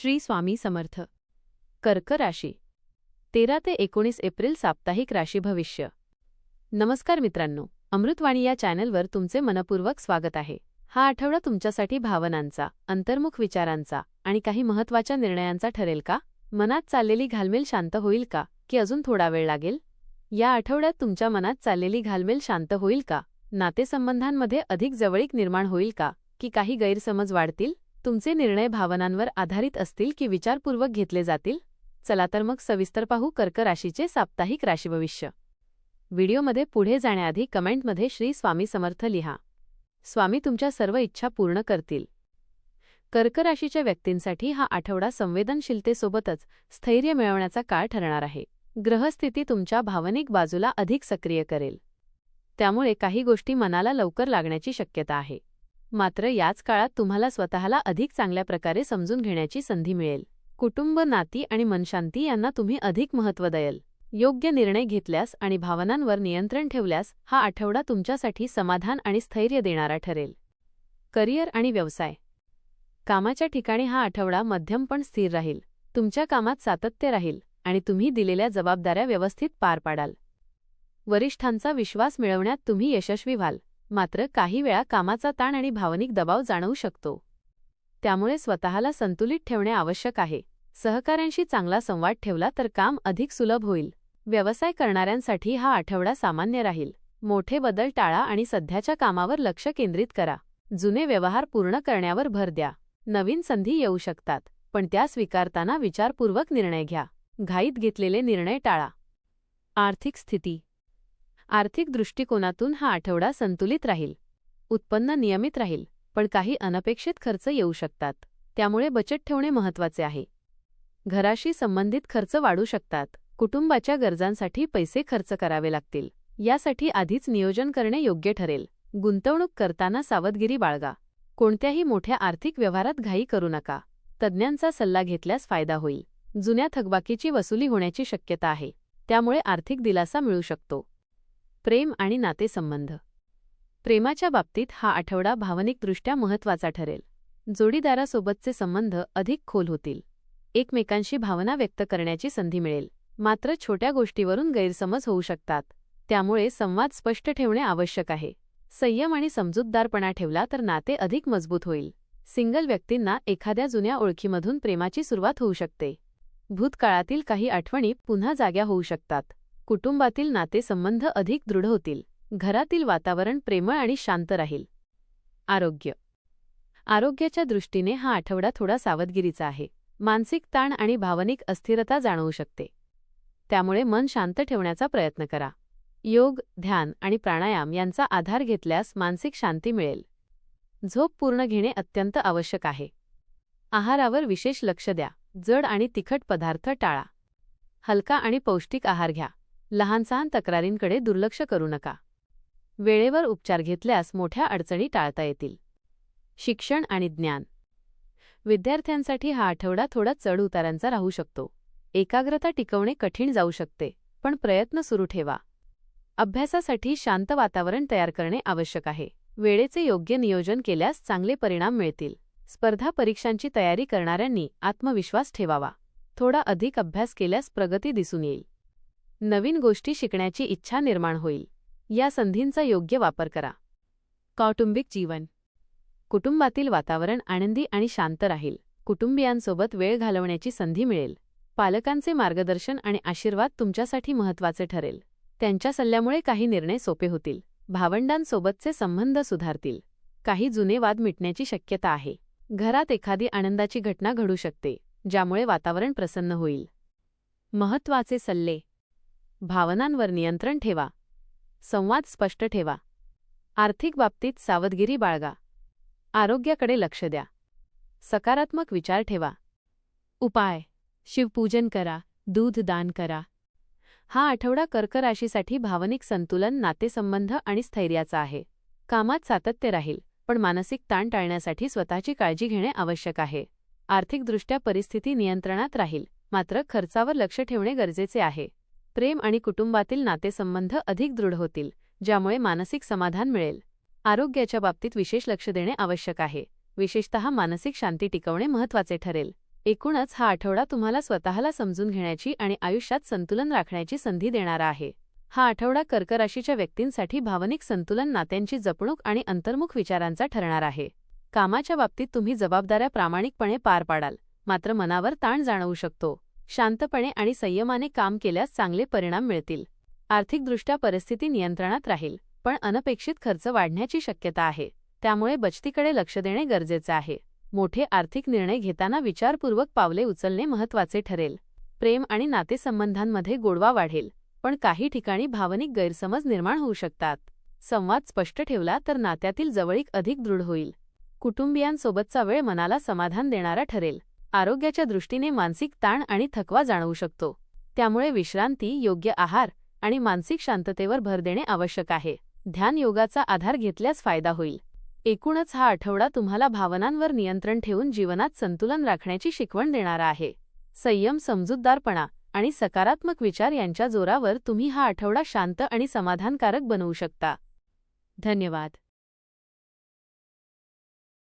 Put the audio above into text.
श्री स्वामी समर्थ. कर्क राशी 13 ते 19 एप्रिल साप्ताहिक राशी भविष्य. नमस्कार मित्रांनो, अमृतवाणी या चॅनलवर तुमचे मनपूर्वक स्वागत आहे. हा आठवडा तुमच्यासाठी भावनांचा, अंतर्मुख विचारांचा आणि काही महत्त्वाच्या निर्णयांचा ठरेल का? मनात चाललेली घालमेल शांत होईल का, की अजून थोडा वेळ लागेल? या आठवड्यात तुमच्या मनात चाललेली घालमेल शांत होईल का? नातेसंबंधांमध्ये अधिक जवळीक निर्माण होईल का, की काही गैरसमज वाढतील? तुमचे निर्णय भावनांवर आधारित असतील की विचारपूर्वक घेतले जातील? चला तर मग सविस्तर पाहू कर्क राशीचे साप्ताहिक राशीभविष्य. व्हिडिओमध्ये पुढे जाण्याआधी कमेंटमध्ये श्री स्वामी समर्थ लिहा. स्वामी तुमच्या सर्व इच्छा पूर्ण करतील. कर्क राशीच्या व्यक्तींसाठी हा आठवडा संवेदनशीलतेसोबतच स्थैर्य मिळवण्याचा काळ ठरणार आहे. ग्रहस्थिती तुमच्या भावनिक बाजूला अधिक सक्रिय करेल, त्यामुळे काही गोष्टी मनाला लवकर लागण्याची शक्यता आहे. मात्र याच काळात तुम्हाला स्वतःला अधिक चांगल्या प्रकारे समजून घेण्याची संधी मिळेल. कुटुंब, नाती आणि मनशांती यांना तुम्ही अधिक महत्त्व द्याल. योग्य निर्णय घेतल्यास आणि भावनांवर नियंत्रण ठेवल्यास हा आठवडा तुमच्यासाठी समाधान आणि स्थैर्य देणारा ठरेल. करिअर आणि व्यवसाय. कामाच्या ठिकाणी हा आठवडा मध्यम पण स्थिर राहील. तुमच्या कामात सातत्य राहील आणि तुम्ही दिलेल्या जबाबदाऱ्या व्यवस्थित पार पाडाल. वरिष्ठांचा विश्वास मिळवण्यात तुम्ही यशस्वी व्हाल. मात्र काही वेळा कामाचा ताण आणि भावनिक दबाव जाणवू शकतो, त्यामुळे स्वतःला संतुलित ठेवणे आवश्यक आहे. सहकाऱ्यांशी चांगला संवाद ठेवला तर काम अधिक सुलभ होईल. व्यवसाय करणाऱ्यांसाठी हा आठवडा सामान्य राहील. मोठे बदल टाळा आणि सध्याच्या कामावर लक्ष केंद्रित करा. जुने व्यवहार पूर्ण करण्यावर भर द्या. नवीन संधी येऊ शकतात, पण त्या स्वीकारताना विचारपूर्वक निर्णय घ्या. घाईत घेतलेले निर्णय टाळा. आर्थिक स्थिती. आर्थिक दृष्टिकोनातून हा आठवडा संतुलित राहील. उत्पन्न नियमित राहील, पण काही अनपेक्षित खर्च येऊ शकतात, त्यामुळे बचत ठेवणे महत्त्वाचे आहे. घराशी संबंधित खर्च वाढू शकतात. कुटुंबाच्या गरजांसाठी पैसे खर्च करावे लागतील. यासाठी आधीच नियोजन करणे योग्य ठरेल. गुंतवणूक करताना सावधगिरी बाळगा. कोणत्याही मोठ्या आर्थिक व्यवहारात घाई करू नका. तज्ज्ञांचा सल्ला घेतल्यास फायदा होईल. जुन्या थकबाकीची वसुली होण्याची शक्यता आहे, त्यामुळे आर्थिक दिलासा मिळू शकतो. प्रेम आणि नातेसंबंध. प्रेमाच्या बाबतीत हा आठवडा भावनिकदृष्ट्या महत्त्वाचा ठरेल. जोडीदारासोबतचे संबंध अधिक खोल होतील. एकमेकांशी भावना व्यक्त करण्याची संधी मिळेल. मात्र छोट्या गोष्टीवरून गैरसमज होऊ शकतात, त्यामुळे संवाद स्पष्ट ठेवणे आवश्यक आहे. संयम आणि समजूतदारपणा ठेवला तर नाते अधिक मजबूत होईल. सिंगल व्यक्तींना एखाद्या जुन्या ओळखीमधून प्रेमाची सुरुवात होऊ शकते. भूतकाळातील काही आठवणी पुन्हा जाग्या होऊ शकतात. कुटुंबातील नातेसंबंध अधिक दृढ होतील. घरातील वातावरण प्रेमळ आणि शांत राहील. आरोग्य. आरोग्याच्या दृष्टीने हा आठवडा थोडा सावधगिरीचा आहे. मानसिक ताण आणि भावनिक अस्थिरता जाणवू शकते, त्यामुळे मन शांत ठेवण्याचा प्रयत्न करा. योग, ध्यान आणि प्राणायाम यांचा आधार घेतल्यास मानसिक शांती मिळेल. झोप पूर्ण घेणे अत्यंत आवश्यक आहे. आहारावर विशेष लक्ष द्या. जड आणि तिखट पदार्थ टाळा. हलका आणि पौष्टिक आहार घ्या. लहानसहान तक्रारींकडे दुर्लक्ष करू नका. वेळेवर उपचार घेतल्यास मोठ्या अडचणी टाळता येतील. शिक्षण आणि ज्ञान. विद्यार्थ्यांसाठी हा आठवडा थोडा चढउतारांचा राहू शकतो. एकाग्रता टिकवणे कठीण जाऊ शकते, पण प्रयत्न सुरू ठेवा. अभ्यासासाठी शांत वातावरण तयार करणे आवश्यक आहे. वेळेचे योग्य नियोजन केल्यास चांगले परिणाम मिळतील. स्पर्धा परीक्षांची तयारी करणाऱ्यांनी आत्मविश्वास ठेवावा. थोडा अधिक अभ्यास केल्यास प्रगती दिसून येईल. नवीन गोष्टी शिकण्याची इच्छा निर्माण होईल. या संधींचा योग्य वापर करा. कौटुंबिक जीवन. कुटुंबातील वातावरण आनंदी आणि शांत राहील. कुटुंबियांसोबत वेळ घालवण्याची संधी मिळेल. पालकांचे मार्गदर्शन आणि आशीर्वाद तुमच्यासाठी महत्त्वाचे ठरेल. त्यांच्या सल्ल्यामुळे काही निर्णय सोपे होतील. भावंडांसोबतचे संबंध सुधारतील. काही जुने वाद मिटण्याची शक्यता आहे. घरात एखादी आनंदाची घटना घडू शकते, ज्यामुळे वातावरण प्रसन्न होईल. महत्त्वाचे सल्ले. भावनांवर नियंत्रण ठेवा. संवाद स्पष्ट ठेवा. आर्थिक बाबतीत सावधगिरी बाळगा. आरोग्याकडे लक्ष द्या. सकारात्मक विचार ठेवा. उपाय. शिवपूजन करा. दूध दान करा. हा आठवडा कर्क राशीसाठी भावनिक संतुलन, नातेसंबंध आणि स्थैर्याचा आहे. कामात सातत्य राहील, पण मानसिक ताण टाळण्यासाठी स्वतःची काळजी घेणे आवश्यक आहे. आर्थिकदृष्ट्या परिस्थिती नियंत्रणात राहील, मात्र खर्चावर लक्ष ठेवणे गरजेचे आहे. प्रेम आणि कुटुंबातील नातेसंबंध अधिक दृढ होतील, ज्यामुळे मानसिक समाधान मिळेल. आरोग्याच्या बाबतीत विशेष लक्ष देणे आवश्यक आहे. विशेषतः मानसिक शांती टिकवणे महत्त्वाचे ठरेल. एकूणच हा आठवडा तुम्हाला स्वतःला समजून घेण्याची आणि आयुष्यात संतुलन राखण्याची संधी देणारा आहे. हा आठवडा कर्क राशीच्या व्यक्तींसाठी भावनिक संतुलन, नात्यांची जपणूक आणि अंतर्मुख विचारांचा ठरणार आहे. कामाच्या बाबतीत तुम्ही जबाबदाऱ्या प्रामाणिकपणे पार पाडाल, मात्र मनावर ताण जाणवू शकतो. शांतपणे आणि संयमाने काम केल्यास चांगले परिणाम मिळतील. आर्थिकदृष्ट्या परिस्थिती नियंत्रणात राहील, पण अनपेक्षित खर्च वाढण्याची शक्यता आहे. त्यामुळे बचतीकडे लक्ष देणे गरजेचे आहे. मोठे आर्थिक निर्णय घेताना विचारपूर्वक पावले उचलणे महत्त्वाचे ठरेल. प्रेम आणि नातेसंबंधांमध्ये गोडवा वाढेल, पण काही ठिकाणी भावनिक गैरसमज निर्माण होऊ शकतात. संवाद स्पष्ट ठेवला तर नात्यातील जवळीक अधिक दृढ होईल. कुटुंबियांसोबतचा वेळ मनाला समाधान देणारा ठरेल. आरोग्याच्या दृष्टीने मानसिक ताण आणि थकवा जाणवू शकतो. त्यामुळे विश्रांती, योग्य आहार आणि मानसिक शांततेवर भर देणे आवश्यक आहे. ध्यान योगाचा आधार घेतल्यास फायदा होईल. एकूणच हा आठवडा तुम्हाला भावनांवर नियंत्रण ठेवून जीवनात संतुलन राखण्याची शिकवण देणारा आहे. संयम, समजूतदारपणा आणि सकारात्मक विचार यांच्या जोरावर तुम्ही हा आठवडा शांत आणि समाधानकारक बनवू शकता. धन्यवाद.